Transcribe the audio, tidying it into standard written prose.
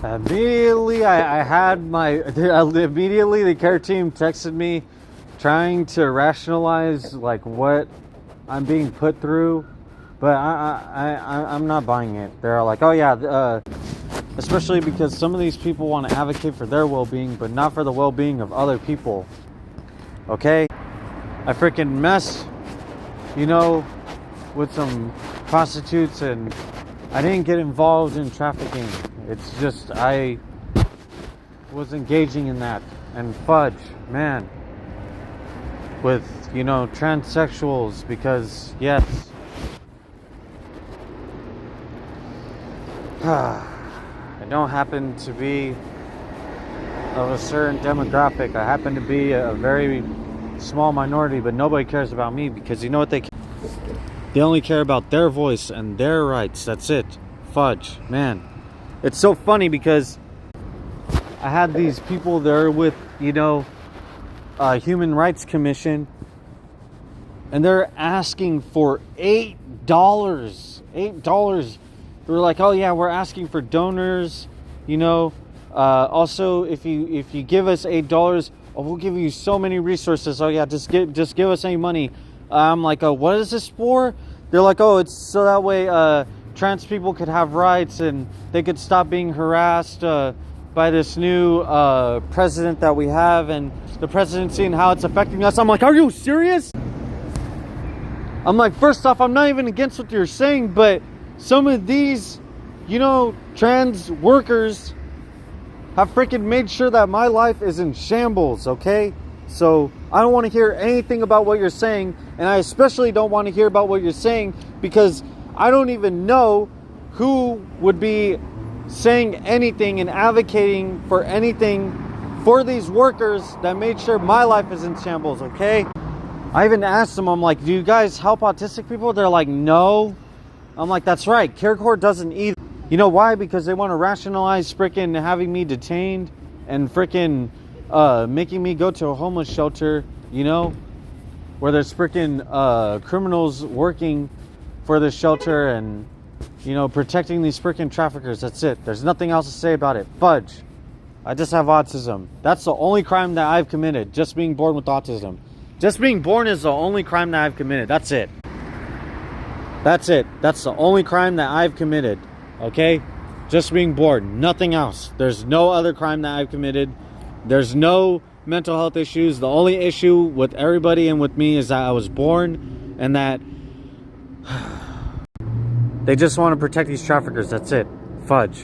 Immediately, I had immediately the care team texted me trying to rationalize like what I'm being put through, but I'm not buying it. They're like, oh yeah, especially because some of these people want to advocate for their well-being, but not for the well-being of other people. Okay, I freaking messed, with some prostitutes, and I didn't get involved in trafficking. It's just I was engaging in that, and fudge, man, with transsexuals, because yes, I don't happen to be of a certain demographic. I happen to be a very small minority, but nobody cares about me, because you know what they only care about their voice and their rights. That's it. Fudge, man. It's so funny because I had these people there with, Human Rights Commission, and they're asking for $8. $8. They're like, oh yeah, we're asking for donors, also if you give us $8, we'll give you so many resources. Oh yeah, just give us any money. I'm like, oh, what is this for? They're like, oh, it's so that way trans people could have rights and they could stop being harassed by this new president that we have, and the presidency, and how it's affecting us. I'm like, are you serious? I'm like, first off, I'm not even against what you're saying, but some of these, trans workers have freaking made sure that my life is in shambles, okay? So I don't want to hear anything about what you're saying, and I especially don't want to hear about what you're saying because I don't even know who would be saying anything and advocating for anything for these workers that made sure my life is in shambles, okay? I even asked them, I'm like, do you guys help autistic people? They're like, no. I'm like, that's right, CareCorps doesn't either. You know why? Because they want to rationalize freaking having me detained and freaking making me go to a homeless shelter, where there's freaking criminals working for the shelter and, protecting these freaking traffickers. That's it. There's nothing else to say about it. Fudge. I just have autism. That's the only crime that I've committed. Just being born with autism. Just being born is the only crime that I've committed. That's it. That's it. That's the only crime that I've committed. Okay? Just being born. Nothing else. There's no other crime that I've committed. There's no mental health issues. The only issue with everybody and with me is that I was born, and that they just want to protect these traffickers. That's it. Fudge.